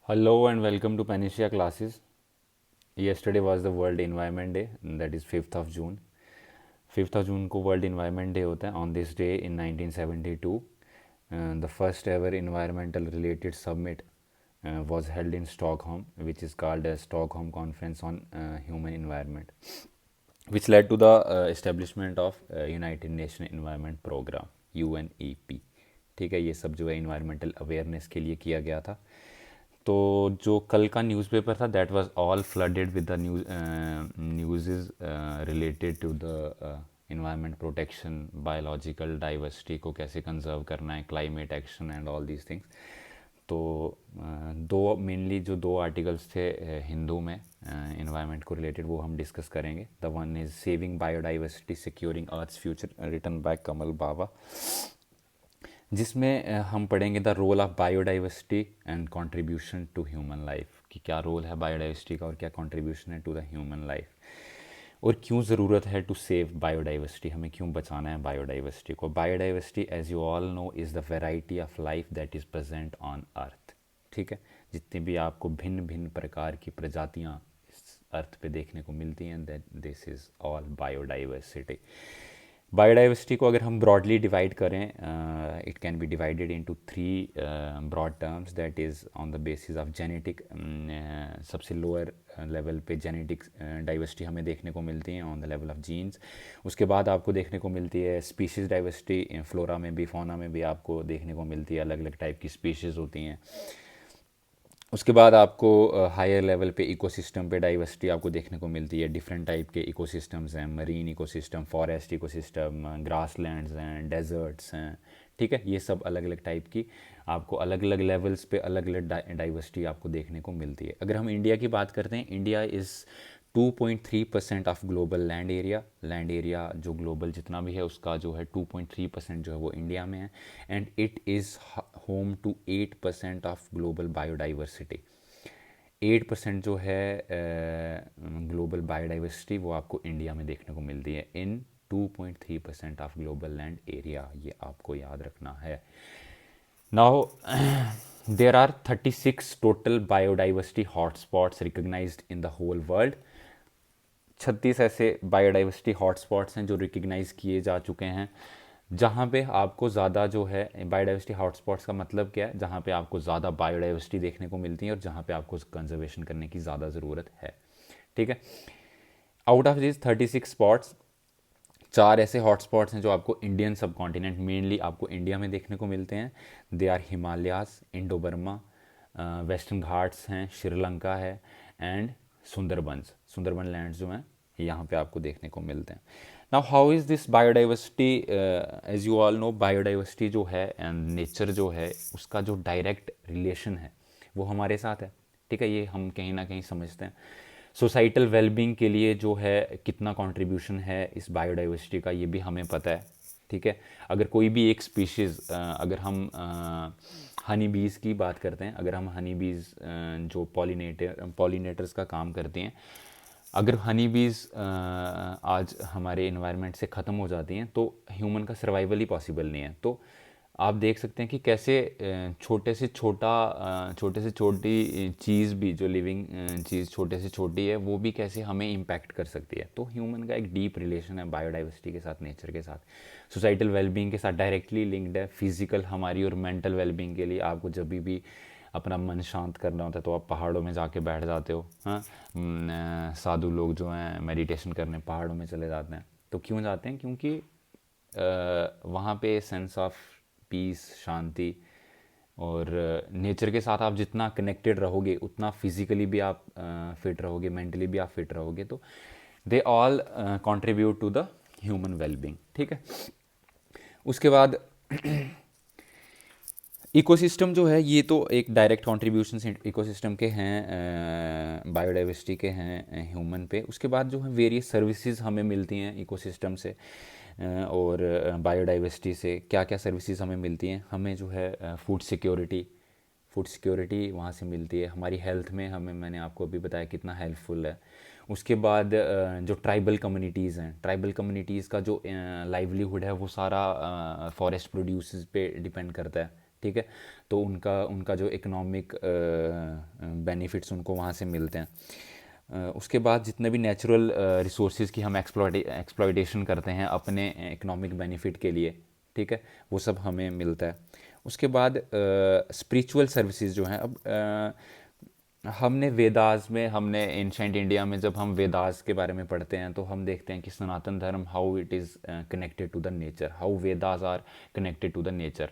Hello and welcome to Panacea classes. Yesterday was the World Environment Day, that is 5th of June. 5th of June को World Environment Day होता है. On this day in 1972, the first ever environmental related summit was held in Stockholm, which is called as Stockholm Conference on Human Environment, which led to the establishment of United Nations Environment Program UNEP. ठीक है, ये सब जो है environmental awareness के लिए किया गया था. तो जो कल का न्यूज़पेपर था that was all flooded with the news related to the environment protection, biological diversity को कैसे कंजर्व करना है, climate action and all these things. तो दो मेनली जो दो आर्टिकल्स थे हिंदू में इन्वायरमेंट को रिलेटेड वो हम डिस्कस करेंगे. The one is saving biodiversity securing earth's future written by Kamal Baba, जिसमें हम पढ़ेंगे the role of biodiversity and contribution to human life, कि क्या रोल है बायोडाइवर्सिटी का और क्या कंट्रीब्यूशन है टू द ह्यूमन लाइफ, और क्यों ज़रूरत है टू सेव बायोडाइवर्सिटी, हमें क्यों बचाना है बायोडाइवर्सिटी को. Biodiversity as you all know is the variety of life that is present on earth. ठीक है, जितनी भी आपको भिन्न भिन्न प्रकार की प्रजातियाँ इस अर्थ पे देखने को मिलती हैं, that this is all biodiversity. Biodiversity को अगर हम ब्रॉडली डिवाइड करें, it can be divided into three broad terms, that is on the basis of genetic. सबसे लोअर लेवल पे जेनेटिक डाइवर्सिटी हमें देखने को मिलती है on the level of genes. उसके बाद आपको देखने को मिलती है स्पीशीज़ डाइवर्सिटी, फ्लोरा में भी फौना में भी आपको देखने को मिलती है, अलग अलग टाइप की स्पीशीज़ होती हैं. उसके बाद आपको हायर लेवल पे इकोसिस्टम पे डाइवर्सिटी आपको देखने को मिलती है. डिफरेंट टाइप के इकोसिस्टम्स हैं, marine ecosystem, forest ecosystem, grasslands हैं, डेजर्ट्स हैं. ठीक है, ये सब अलग अलग टाइप की आपको अलग अलग लेवल्स पे अलग अलग डाइवर्सिटी आपको देखने को मिलती है. अगर हम इंडिया की बात करते हैं, India is 2.3% of global land area. Land area जो ग्लोबल जितना भी है उसका जो है 2.3% जो है वो इंडिया में है. And it is home to 8% of global biodiversity. 8% जो है ग्लोबल बायोडाइवर्सिटी वो आपको इंडिया में देखने को मिलती है इन 2.3% ऑफ ग्लोबल लैंड एरिया. ये आपको याद रखना है. Now there are 36 total biodiversity hotspots recognized in the whole world. 36 ऐसे बायोडाइवर्सिटी हॉटस्पॉट्स हैं जो रिकग्नाइज किए जा चुके हैं, जहाँ पे आपको ज़्यादा जो है बायोडाइवर्सिटी हॉटस्पॉट्स का मतलब क्या है, जहाँ पे आपको ज़्यादा बायोडाइवर्सिटी देखने को मिलती है और जहाँ पे आपको कंजर्वेशन करने की ज़्यादा ज़रूरत है. ठीक है, आउट ऑफ दिस 36 स्पॉट्स, चार ऐसे हॉटस्पॉट्स हैं जो आपको इंडियन सब कॉन्टिनेंट मेनली आपको इंडिया में देखने को मिलते हैं. They are Himalayas, Indo Burma, Western Ghats हैं, श्रीलंका है, एंड सुंदरबंस. सुंदरबन लैंड्स जो हैं यहाँ पे आपको देखने को मिलते हैं. Now how is this biodiversity, as you all know biodiversity जो है एंड नेचर जो है उसका जो डायरेक्ट रिलेशन है वो हमारे साथ है. ठीक है, ये हम कहीं ना कहीं समझते हैं. सोसाइटल वेलबींग के लिए जो है कितना कंट्रीब्यूशन है इस बायोडाइवर्सिटी का ये भी हमें पता है. ठीक है, अगर कोई भी एक स्पीशीज़, अगर हम हनी बीज़ की बात करते हैं, अगर हम हनी बीज़ जो पॉलिनेटर्स का काम करते हैं, अगर हनी बीज़ आज हमारे इन्वायरमेंट से ख़त्म हो जाती हैं तो ह्यूमन का सर्वाइवल ही पॉसिबल नहीं है. तो आप देख सकते हैं कि कैसे छोटे से छोटी चीज़ भी, जो लिविंग चीज़ छोटे से छोटी है, वो भी कैसे हमें इम्पैक्ट कर सकती है. तो ह्यूमन का एक डीप रिलेशन है बायोडाइवर्सिटी के साथ, नेचर के साथ, सोसाइटल वेलबींग के साथ डायरेक्टली लिंक्ड है. फिजिकल हमारी और मेंटल वेलबींग के लिए आपको जब भी अपना मन शांत करना होता है तो आप पहाड़ों में जाके बैठ जाते हो. हाँ, साधु लोग जो हैं मेडिटेशन करने पहाड़ों में चले जाते हैं. तो क्यों जाते हैं? क्योंकि वहाँ पे सेंस ऑफ पीस, शांति, और नेचर के साथ आप जितना कनेक्टेड रहोगे उतना फिजिकली भी आप फिट रहोगे, मेंटली भी आप फिट रहोगे. तो they all contribute to the human wellbeing. ठीक है, उसके बाद इकोसिस्टम जो है ये तो एक डायरेक्ट कॉन्ट्रीब्यूशन इकोसिस्टम के हैं, बायोडाइवर्सिटी के हैं ह्यूमन पे. उसके बाद जो है वेरियस सर्विसेज हमें मिलती हैं इकोसिस्टम से और बायोडाइवर्सिटी से. क्या क्या सर्विसेज हमें मिलती हैं? हमें जो है फूड सिक्योरिटी वहाँ से मिलती है. हमारी हेल्थ में हमें, मैंने आपको अभी बताया कितना हेल्पफुल है. उसके बाद जो ट्राइबल कम्युनिटीज़ हैं, ट्राइबल कम्युनिटीज़ का जो लाइवलीहुड है वो सारा फॉरेस्ट प्रोड्यूस पे डिपेंड करता है. ठीक है। तो उनका उनका जो इकोनॉमिक बेनिफिट्स उनको वहाँ से मिलते हैं। उसके बाद जितने भी नेचुरल रिसोर्सेज की हम एक्सप्लॉयटेशन करते हैं अपने इकोनॉमिक बेनिफिट के लिए, ठीक है, वो सब हमें मिलता है। उसके बाद स्पिरिचुअल सर्विसेज जो हैं, अब हमने वेदास में, हमने एंशेंट इंडिया में जब हम वेदास के बारे में पढ़ते हैं तो हम देखते हैं कि Sanatan Dharma how it is connected to the nature, how Vedas are connected to the nature,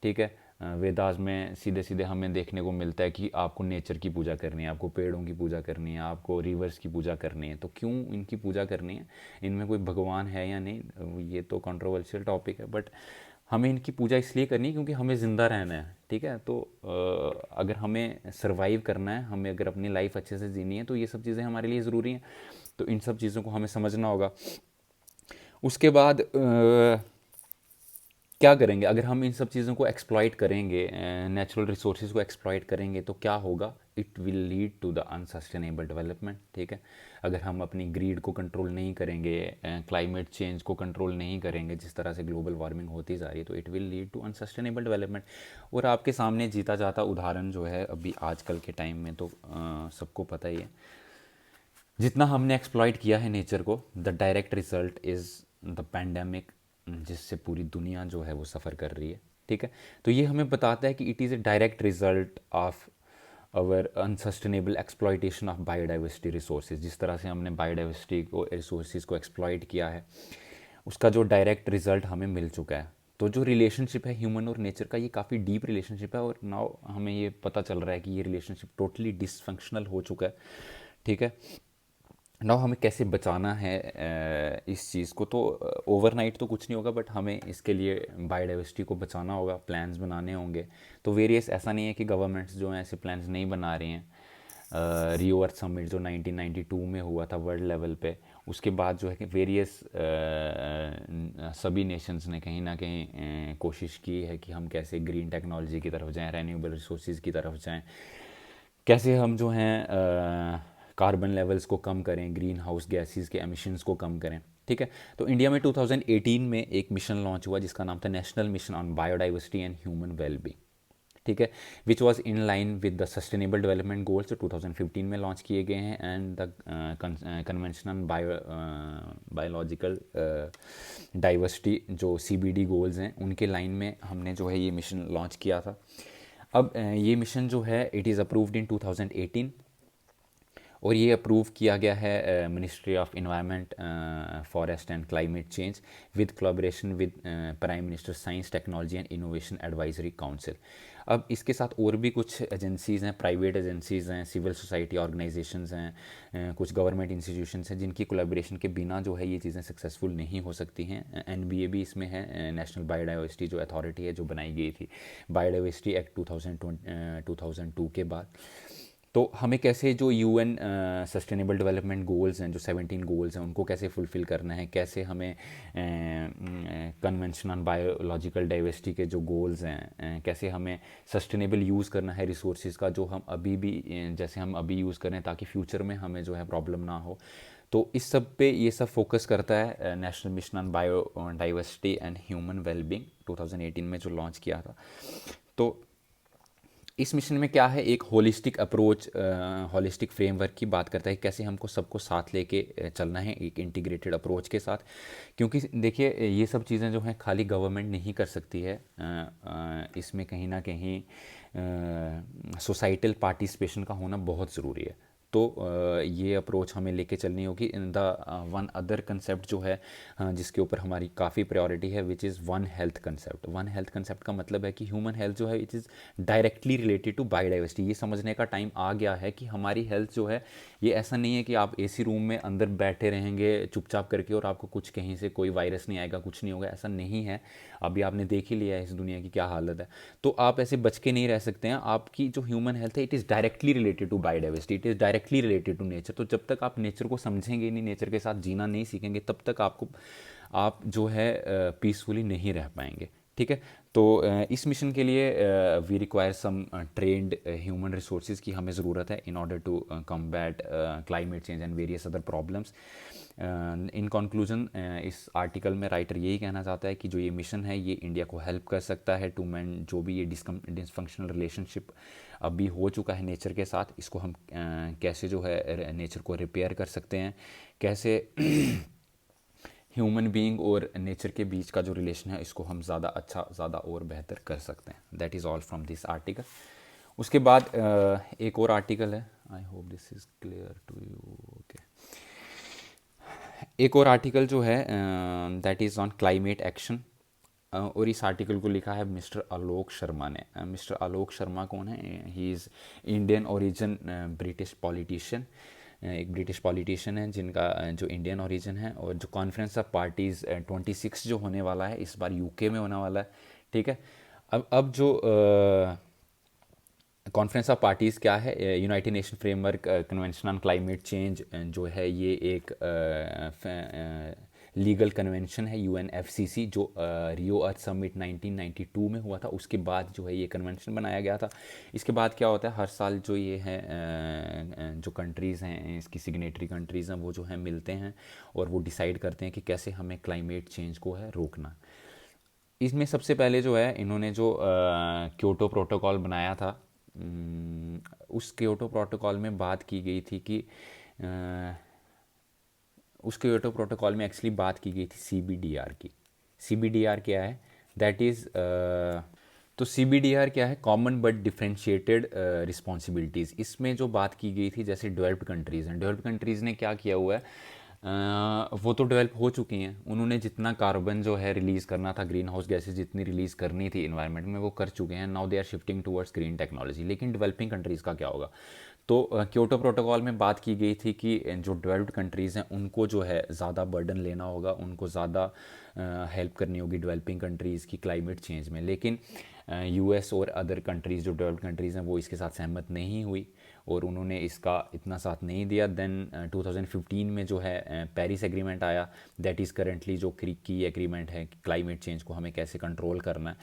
ठीक है। वेदास में सीधे सीधे हमें देखने को मिलता है कि आपको नेचर की पूजा करनी है, आपको पेड़ों की पूजा करनी है, आपको रिवर्स की पूजा करनी है। तो क्यों इनकी पूजा करनी है, इनमें कोई भगवान है या नहीं, ये तो कंट्रोवर्शियल टॉपिक है, बट हमें इनकी पूजा इसलिए करनी है क्योंकि हमें ज़िंदा रहना है, ठीक है। तो अगर हमें सरवाइव करना है, हमें अगर अपनी लाइफ अच्छे से जीनी है, तो ये सब चीज़ें हमारे लिए ज़रूरी हैं। तो इन सब चीज़ों को हमें समझना होगा। उसके बाद क्या करेंगे अगर हम इन सब चीज़ों को एक्सप्लॉइट करेंगे, नेचुरल रिसोर्सेज को एक्सप्लॉइट करेंगे, तो क्या होगा, it will lead to the unsustainable development, ठीक है। अगर हम अपनी ग्रीड को कंट्रोल नहीं करेंगे, क्लाइमेट चेंज को कंट्रोल नहीं करेंगे, जिस तरह से ग्लोबल वार्मिंग होती जा रही है, तो it will lead to unsustainable development. और आपके सामने जीता जाता उदाहरण जो है अभी आजकल के टाइम में, तो सबको पता ही है, जितना हमने एक्सप्लॉइट किया है नेचर को, the direct result is the pandemic, जिससे पूरी दुनिया जो है वो सफ़र कर रही है, ठीक है। तो ये हमें बताता है कि it is a direct result of our unsustainable exploitation of biodiversity resources. जिस तरह से हमने बायोडाइवर्सिटी को, रिसोर्सेज को एक्सप्लॉइट किया है, उसका जो डायरेक्ट रिजल्ट हमें मिल चुका है। तो जो रिलेशनशिप है ह्यूमन और नेचर का, ये काफ़ी डीप रिलेशनशिप है, और नाउ हमें ये पता चल रहा है कि ये रिलेशनशिप टोटली डिसफंक्शनल हो चुका है, ठीक है। नाउ हमें कैसे बचाना है इस चीज़ को, तो ओवरनाइट तो कुछ नहीं होगा, बट हमें इसके लिए बायोडाइवर्सिटी को बचाना होगा, प्लान्स बनाने होंगे। तो वेरियस, ऐसा नहीं है कि गवर्नमेंट्स जो हैं ऐसे प्लान्स नहीं बना रही हैं। रियो अर्थ समिट जो 1992 में हुआ था वर्ल्ड लेवल पे, उसके बाद जो है कि वेरियस सभी नेशंस ने कहीं ना कहीं कोशिश की है कि हम कैसे ग्रीन टेक्नोलॉजी की तरफ जाएं, रेन्यूएबल रिसोर्सेज की तरफ जाएं, कैसे हम जो हैं कार्बन लेवल्स को कम करें, ग्रीन हाउस गैसेस के एमिशंस को कम करें, ठीक है। तो इंडिया में 2018 में एक मिशन लॉन्च हुआ जिसका नाम था national mission on biodiversity and human wellbeing, ठीक है, which was in line with the sustainable development goals जो 2015 में लॉन्च किए गए हैं, and the convention on biological diversity जो CBD गोल्स हैं, उनके लाइन में हमने जो है ये मिशन लॉन्च किया था। अब ये मिशन जो है इट इज़ अप्रूव्ड इन 2018, और ये अप्रूव किया गया है ministry of environment, forest and climate change with collaboration with prime minister science technology and innovation advisory council. अब इसके साथ और भी कुछ एजेंसीज़ हैं, प्राइवेट एजेंसीज़ हैं, सिविल सोसाइटी ऑर्गेनाइजेशंस हैं, कुछ गवर्नमेंट इंस्टीट्यूशंस हैं, जिनकी कोलैबोरेशन के बिना जो है ये चीज़ें सक्सेसफुल नहीं हो सकती हैं। NBA भी इसमें है, नेशनल बायोडाइवर्सिटी जो अथॉरिटी है, जो बनाई गई थी बायोडाइवर्सिटी एक्ट 2002 के बाद। तो हमें कैसे जो UN सस्टेनेबल डेवलपमेंट गोल्स हैं, जो 17 गोल्स हैं, उनको कैसे फुलफ़िल करना है, कैसे हमें कन्वेंशन ऑन बायोलॉजिकल डाइवर्सिटी के जो गोल्स हैं, कैसे हमें सस्टेनेबल यूज़ करना है रिसोर्सेज का, जो हम अभी भी जैसे हम अभी यूज़ करें, ताकि फ्यूचर में हमें जो है प्रॉब्लम ना हो। तो इस सब पे ये सब फोकस करता है national mission on biodiversity and human wellbeing 2018 में जो लॉन्च किया था। तो इस मिशन में क्या है, एक होलिस्टिक अप्रोच, होलिस्टिक फ्रेमवर्क की बात करता है, कैसे हमको सबको साथ लेके चलना है एक इंटीग्रेटेड अप्रोच के साथ। क्योंकि देखिए ये सब चीज़ें जो हैं खाली गवर्नमेंट नहीं कर सकती है, इसमें कहीं ना कहीं सोसाइटल पार्टिसिपेशन का होना बहुत ज़रूरी है। तो ये अप्रोच हमें लेके चलनी होगी। In the one other concept जो है जिसके ऊपर हमारी काफ़ी प्रायोरिटी है, which is one health concept. One health concept का मतलब है कि ह्यूमन हेल्थ जो है it is directly related to biodiversity. ये समझने का टाइम आ गया है कि हमारी हेल्थ जो है, ये ऐसा नहीं है कि आप AC रूम में अंदर बैठे रहेंगे चुपचाप करके और आपको कुछ कहीं से कोई वायरस नहीं आएगा, कुछ नहीं होगा, ऐसा नहीं है। अभी आपने देख ही लिया है इस दुनिया की क्या हालत है। तो आप ऐसे बच के नहीं रह सकते हैं। आपकी जो ह्यूमन हेल्थ है it is directly related to biodiversity, it is directly related to nature. तो जब तक आप नेचर को समझेंगे नहीं, नेचर के साथ जीना नहीं सीखेंगे, तब तक आप जो है पीसफुली नहीं रह पाएंगे, ठीक है। तो इस मिशन के लिए we require some trained human resources की हमें ज़रूरत है in order to combat climate change and various other problems. In conclusion इस आर्टिकल में राइटर यही कहना चाहता है कि जो ये मिशन है ये इंडिया को हेल्प कर सकता है टू मैन जो भी ये डिसफंक्शनल रिलेशनशिप अभी हो चुका है नेचर के साथ, इसको हम कैसे जो है नेचर को रिपेयर कर सकते हैं, कैसे ह्यूमन बीइंग और नेचर के बीच का जो रिलेशन है इसको हम ज़्यादा अच्छा, ज़्यादा और बेहतर कर सकते हैं। That is all from this article. उसके बाद एक और आर्टिकल है, I hope this is clear to you. Okay, एक और आर्टिकल जो है that is on climate action, और इस आर्टिकल को लिखा है मिस्टर आलोक शर्मा ने। मिस्टर आलोक शर्मा कौन है? He is Indian origin British politician, एक ब्रिटिश पॉलिटिशियन है जिनका जो इंडियन ओरिजिन है, और जो कॉन्फ्रेंस ऑफ पार्टीज़ 26 जो होने वाला है इस बार यूके में होने वाला है, ठीक है। अब जो कॉन्फ्रेंस ऑफ पार्टीज़ क्या है? United nation framework convention on climate change जो है ये एक लीगल कन्वेंशन है UNFCC, जो रियो अर्थ समिट 1992 में हुआ था, उसके बाद जो है ये कन्वेंशन बनाया गया था। इसके बाद क्या होता है, हर साल जो ये है जो कंट्रीज़ हैं, इसकी सिग्नेटरी कंट्रीज़ हैं, वो जो है मिलते हैं और वो डिसाइड करते हैं कि कैसे हमें क्लाइमेट चेंज को है रोकना। इसमें सबसे पहले जो है इन्होंने जो क्योटो प्रोटोकॉल बनाया था, उस क्योटो प्रोटोकॉल में बात की गई थी कि उस क्योटो प्रोटोकॉल में एक्चुअली बात की गई थी CBDR की। CBDR क्या है? दैट इज़ तो CBDR क्या है? Common but differentiated responsibilities. इसमें जो बात की गई थी, जैसे डेवलप्ड कंट्रीज़ हैं, डेवलप्ड कंट्रीज़ ने क्या किया हुआ है, वो तो डेवलप हो चुकी हैं, उन्होंने जितना कार्बन जो है रिलीज़ करना था, ग्रीन हाउस गैसेज जितनी रिलीज़ करनी थी इन्वायरमेंट में, वो कर चुके हैं। Now they are shifting towards green technology. लेकिन डेवलपिंग कंट्रीज़ का क्या होगा? तो क्योटो प्रोटोकॉल में बात की गई थी कि जो डेवलप्ड कंट्रीज़ हैं उनको जो है ज़्यादा बर्डन लेना होगा, उनको ज़्यादा हेल्प करनी होगी डेवलपिंग कंट्रीज़ की क्लाइमेट चेंज में। लेकिन US और अदर कंट्रीज़ जो डेवलप्ड कंट्रीज़ हैं वो इसके साथ सहमत नहीं हुई और उन्होंने इसका इतना साथ नहीं दिया। देन 2015 में जो है पेरिस एग्रीमेंट आया, दैट इज़ करेंटली जो की एग्रीमेंट है कि क्लाइमेट चेंज को हमें कैसे कंट्रोल करना है।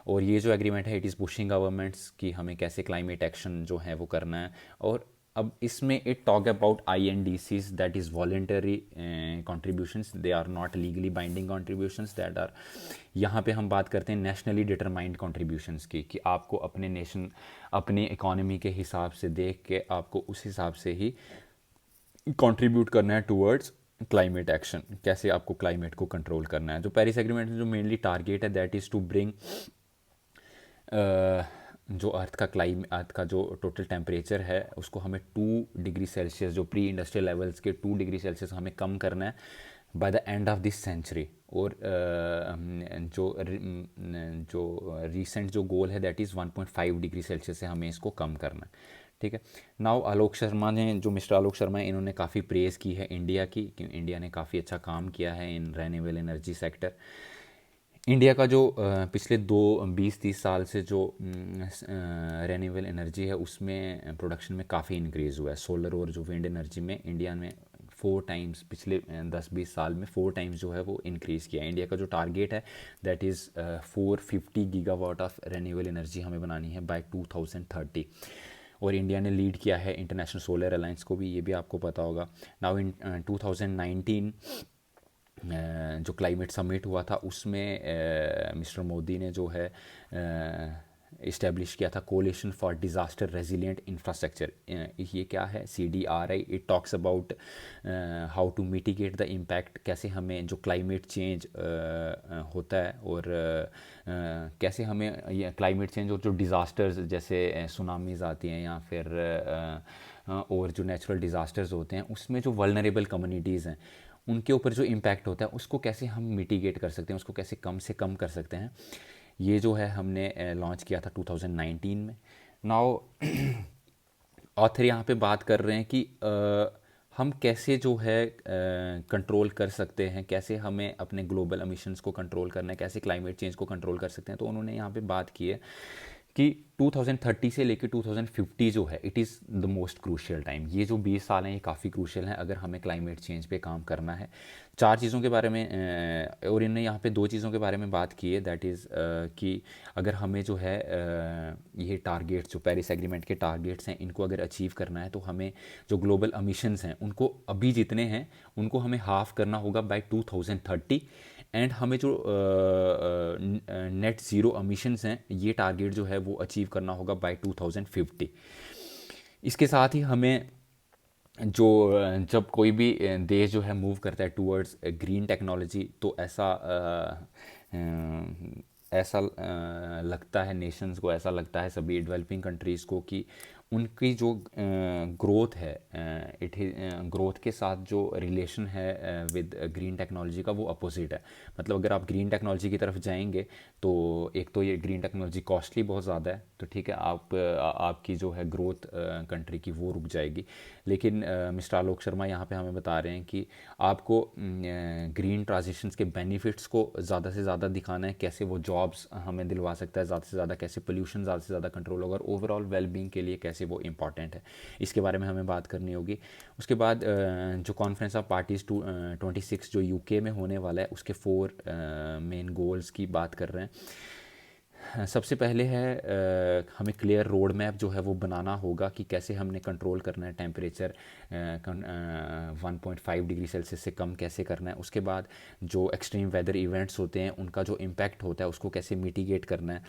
और ये जो एग्रीमेंट है इट इज़ पुशिंग गवर्नमेंट्स कि हमें कैसे क्लाइमेट एक्शन जो है वो करना है। और अब इसमें it talk about INDCs, that is voluntary contributions, they are not legally binding contributions, that are, यहाँ पे हम बात करते हैं नेशनली डिटरमाइंड कॉन्ट्रीब्यूशंस की, कि आपको अपने नेशन, अपनी इकोनॉमी के हिसाब से देख के आपको उस हिसाब से ही कंट्रीब्यूट करना है टूवर्ड्स क्लाइमेट एक्शन, कैसे आपको क्लाइमेट को कंट्रोल करना है। जो पेरिस एग्रीमेंट में जो मेनली टारगेट है दैट इज़ टू ब्रिंग जो अर्थ का जो टोटल टेम्परेचर है उसको हमें 2 डिग्री सेल्सियस, जो प्री इंडस्ट्रियल लेवल्स के 2 डिग्री सेल्सियस हमें कम करना है by the end of this century. और जो रीसेंट जो गोल है दैट इज़ 1.5 डिग्री सेल्सियस से हमें इसको कम करना है, ठीक है। नाउ आलोक शर्मा ने, जो मिस्टर आलोक शर्मा है, इन्होंने काफ़ी प्रेज़ की है इंडिया की, कि इंडिया ने काफ़ी अच्छा काम किया है इन रेन्यूएबल एनर्जी सेक्टर। इंडिया का जो पिछले 20-30 साल से जो रेन्यूएबल एनर्जी है उसमें प्रोडक्शन में काफ़ी इंक्रीज़ हुआ है। सोलर और जो विंड एनर्जी में इंडिया में 4 टाइम्स, पिछले 10-20 साल में 4 टाइम्स जो है वो इंक्रीज़ किया है। इंडिया का जो टारगेट है that is 450 gigawatt of renewable energy हमें बनानी है बाय 2030। और इंडिया ने लीड किया है इंटरनेशनल सोलर अलायंस को भी, ये भी आपको पता होगा। नाउ इन 2019 जो क्लाइमेट समिट हुआ था उसमें मिस्टर मोदी ने जो है इस्टेब्लिश किया था coalition for disaster resilient infrastructure. ये क्या है? CDRI। It talks about how to mitigate the impact, कैसे हमें जो क्लाइमेट चेंज होता है और कैसे हमें ये क्लाइमेट चेंज और जो डिज़ास्टर्स जैसे सुनामीज़ आती हैं या फिर और जो नेचुरल डिज़ास्टर्स होते हैं उसमें जो वल्नरेबल कम्युनिटीज़ हैं उनके ऊपर जो इम्पैक्ट होता है उसको कैसे हम मिटिगेट कर सकते हैं, उसको कैसे कम से कम कर सकते हैं। ये जो है हमने लॉन्च किया था 2019 में। नाउ ऑथर यहाँ पे बात कर रहे हैं कि हम कैसे जो है कंट्रोल कर सकते हैं, कैसे हमें अपने ग्लोबल एमिशंस को कंट्रोल करना है, कैसे क्लाइमेट चेंज को कंट्रोल कर सकते हैं। तो उन्होंने यहाँ पे बात की है कि 2030 से लेकर 2050 जो है it is the most crucial time. ये जो 20 साल हैं ये काफ़ी क्रूशियल हैं अगर हमें क्लाइमेट चेंज पे काम करना है। चार चीज़ों के बारे में और इन्होंने यहाँ पे दो चीज़ों के बारे में बात की है, दैट इज़ कि अगर हमें जो है ये टारगेट्स जो पेरिस एग्रीमेंट के टारगेट्स हैं इनको अगर अचीव करना है तो हमें जो ग्लोबल एमिशंस हैं उनको अभी जितने हैं उनको हमें हाफ करना होगा बाय 2030। एंड हमें जो नेट ज़ीरो एमिशंस हैं ये टारगेट जो है वो अचीव करना होगा बाय 2050। इसके साथ ही हमें जो जब कोई भी देश जो है मूव करता है टूवर्ड्स ग्रीन टेक्नोलॉजी तो ऐसा लगता है नेशंस को, ऐसा लगता है सभी डेवलपिंग कंट्रीज़ को कि उनकी जो ग्रोथ है इट ग्रोथ के साथ जो रिलेशन है विद ग्रीन टेक्नोलॉजी का वो अपोजिट है। मतलब अगर आप ग्रीन टेक्नोलॉजी की तरफ जाएंगे तो एक तो ये ग्रीन टेक्नोलॉजी कॉस्टली बहुत ज़्यादा है, तो ठीक है आपकी जो है ग्रोथ कंट्री की वो रुक जाएगी। लेकिन मिस्टर आलोक शर्मा यहाँ पे हमें बता रहे हैं कि आपको ग्रीन ट्रांजिशंस के बेनिफिट्स को ज़्यादा से ज़्यादा दिखाना है, कैसे वो जॉब्स हमें दिलवा सकता है ज़्यादा से ज़्यादा, कैसे पोल्यूशन ज़्यादा से ज़्यादा कंट्रोल होगा और ओवरऑल वेलबींग के लिए कैसे वो इम्पॉर्टेंट है, इसके बारे में हमें बात करनी होगी। उसके बाद जो कॉन्फ्रेंस ऑफ पार्टीज़ 26 जो यूके में होने वाला है उसके 4 मेन गोल्स की बात कर रहे हैं। सबसे पहले है हमें क्लियर रोड मैप जो है वो बनाना होगा कि कैसे हमने कंट्रोल करना है टेम्परेचर 1.5 डिग्री सेल्सियस से कम कैसे करना है। उसके बाद जो एक्सट्रीम वेदर इवेंट्स होते हैं उनका जो इम्पैक्ट होता है उसको कैसे मिटिगेट करना है।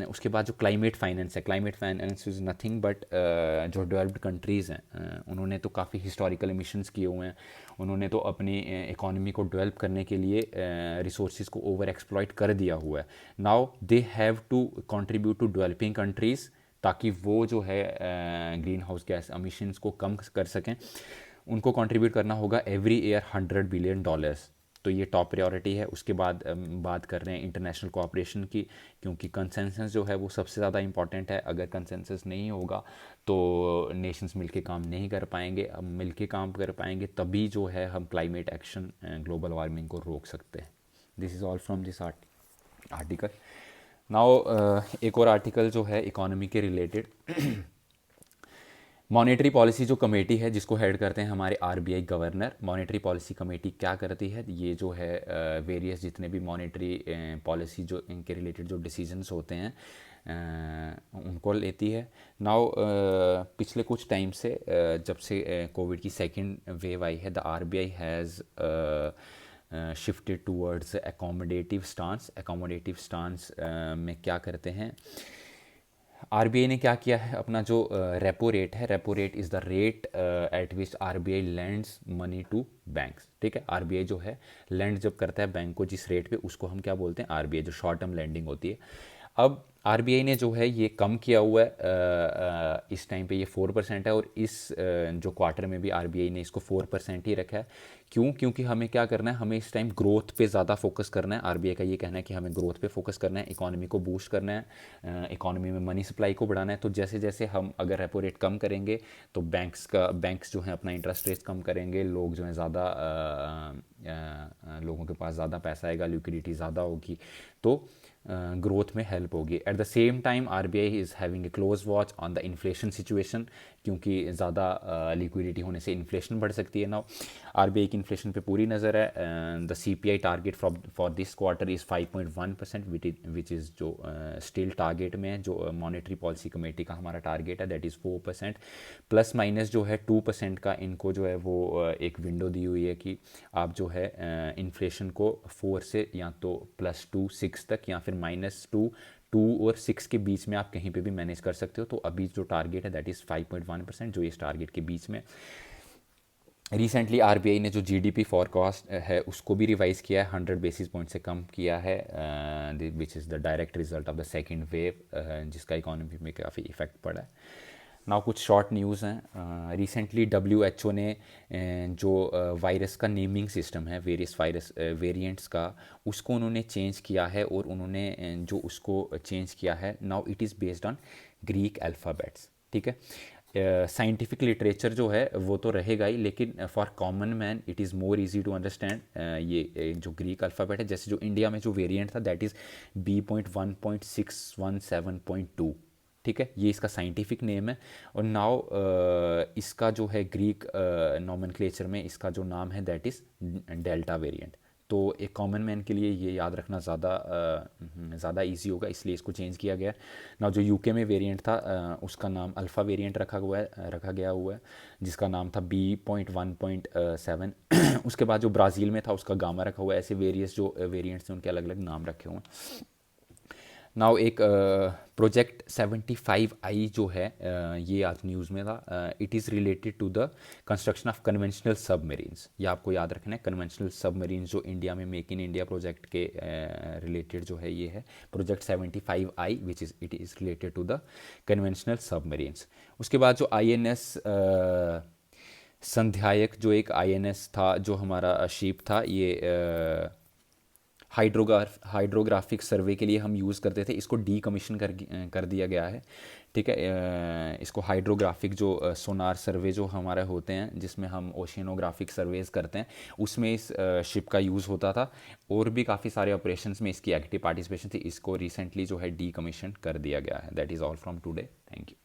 उसके बाद जो क्लाइमेट फाइनेंस है, climate finance is nothing but जो डेवलप्ड कंट्रीज़ हैं उन्होंने तो काफ़ी हिस्टोरिकल एमिशंस किए हुए हैं, उन्होंने तो अपनी इकोनॉमी को डेवलप करने के लिए रिसोर्सेज को ओवर एक्सप्लॉइट कर दिया हुआ है। Now they have to contribute to developing countries ताकि वो जो है ग्रीन हाउस गैस एमिशंस को कम कर सकें। उनको कंट्रीब्यूट करना होगा एवरी ईयर $100 बिलियन, तो ये टॉप प्रायोरिटी है। उसके बाद बात कर रहे हैं इंटरनेशनल कोऑपरेशन की, क्योंकि कंसेंसस जो है वो सबसे ज़्यादा इंपॉर्टेंट है। अगर कंसेंसस नहीं होगा तो नेशंस मिलके काम नहीं कर पाएंगे, अब मिलके काम कर पाएंगे तभी जो है हम क्लाइमेट एक्शन ग्लोबल वार्मिंग को रोक सकते हैं। This is all from this article. Now एक और आर्टिकल जो है इकोनॉमी के रिलेटेड मॉनेटरी पॉलिसी जो कमेटी है जिसको हेड करते हैं हमारे RBI governor. Monetary policy committee क्या करती है, ये जो है वेरियस जितने भी मॉनेटरी पॉलिसी जो इनके रिलेटेड जो डिसीजंस होते हैं उनको लेती है। नाउ पिछले कुछ टाइम से जब से कोविड की सेकेंड वेव आई है the RBI has shifted towards accommodative stance. Accommodative stance में क्या करते हैं, आरबीआई ने क्या किया है, अपना जो रेपो रेट है, repo rate is the rate at which RBI lends money to banks. ठीक है, आरबीआई जो है लैंड जब करता है बैंक को जिस रेट पे उसको हम क्या बोलते हैं, आरबीआई जो शॉर्ट टर्म लैंडिंग होती है। अब आरबीआई ने जो है ये कम किया हुआ है, इस टाइम पे ये 4% है और इस जो क्वार्टर में भी आरबीआई ने इसको 4% ही रखा है। क्यों? क्योंकि हमें क्या करना है, हमें इस टाइम ग्रोथ पे ज़्यादा फोकस करना है। आरबीआई का ये कहना है कि हमें ग्रोथ पे फोकस करना है, इकोनॉमी को बूस्ट करना है, इकोनॉमी में मनी सप्लाई को बढ़ाना है। तो जैसे जैसे हम अगर रेपो रेट कम करेंगे तो बैंक्स जो हैं अपना इंटरेस्ट रेट कम करेंगे, लोग जो हैं ज़्यादा लोगों के पास ज़्यादा पैसा आएगा, लिक्विडिटी ज़्यादा होगी, तो ग्रोथ में हेल्प होगी। At the same time RBI is having a close watch on the inflation situation, क्योंकि ज़्यादा लिक्विडिटी होने से इन्फ्लेशन बढ़ सकती है। नाउ आरबीआई की इन्फ्लेशन पे पूरी नज़र है। The CPI target for this quarter is 5.1%, which is जो स्टिल टारगेट में है। जो मॉनेटरी पॉलिसी कमेटी का हमारा टारगेट है दैट इज़ 4%, प्लस माइनस जो है 2% का इनको जो है वो एक विंडो दी हुई है कि आप जो है इन्फ्लेशन को 4 से या तो +2 6 तक या फिर -2 2 और 6 के बीच में आप कहीं पे भी मैनेज कर सकते हो। तो अभी जो टारगेट है दैट इज़ 5.1%, जो इस टारगेट के बीच में। रिसेंटली आरबीआई ने जो जीडीपी फॉरकास्ट है उसको भी रिवाइज़ किया है, 100 बेसिस पॉइंट से कम किया है, which is the direct result of the second wave, जिसका इकोनॉमी में काफ़ी इफेक्ट पड़ा है। नाउ कुछ शॉर्ट न्यूज़ हैं। रिसेंटली WHO ने जो वायरस का नेमिंग सिस्टम है वेरियस वायरस वेरिएंट्स का, उसको उन्होंने चेंज किया है और उन्होंने जो उसको चेंज किया है now it is based on Greek alphabets. ठीक है, साइंटिफिक लिटरेचर जो है वो तो रहेगा ही, लेकिन for common man it is more easy to understand. ये जो ग्रीक अल्फ़ाबेट है, जैसे जो इंडिया में जो वेरिएंट था दैट इज़ B.1.617.2, ठीक है, ये इसका साइंटिफिक नेम है। और नाउ इसका जो है ग्रीक नॉमेनक्लेचर में इसका जो नाम है दैट इज़ डेल्टा वेरिएंट। तो एक कॉमन मैन के लिए ये याद रखना ज़्यादा इजी होगा, इसलिए इसको चेंज किया गया। ना जो यूके में वेरिएंट था उसका नाम अल्फ़ा वेरिएंट रखा गया हुआ है, जिसका नाम था B.1.7। उसके बाद जो ब्राज़ील में था उसका गामा रखा हुआ है। ऐसे वेरियस जो वेरिएंट्स हैं उनके अलग अलग नाम रखे हुए हैं। नाउ एक प्रोजेक्ट 75I जो है ये आज न्यूज़ में था। It is related to the construction of conventional submarines. ये आपको याद रखना है, कन्वेंशनल सबमरीन्स जो इंडिया में मेक इन इंडिया प्रोजेक्ट के रिलेटेड जो है ये है project 75I which is it is related to the conventional submarines. उसके बाद जो INS संध्यायक जो एक INS था जो हमारा शिप था, ये हाइड्रोग्राफिक सर्वे के लिए हम यूज़ करते थे, इसको डीकमीशन कर दिया गया है। ठीक है, इसको हाइड्रोग्राफिक जो सोनार सर्वे जो हमारे होते हैं जिसमें हम ओशियनोग्राफिक सर्वेज करते हैं उसमें इस शिप का यूज़ होता था। और भी काफ़ी सारे ऑपरेशंस में इसकी एक्टिव पार्टिसिपेशन थी। इसको रिसेंटली जो है डीकमीशन कर दिया गया है। That is all from today. Thank you.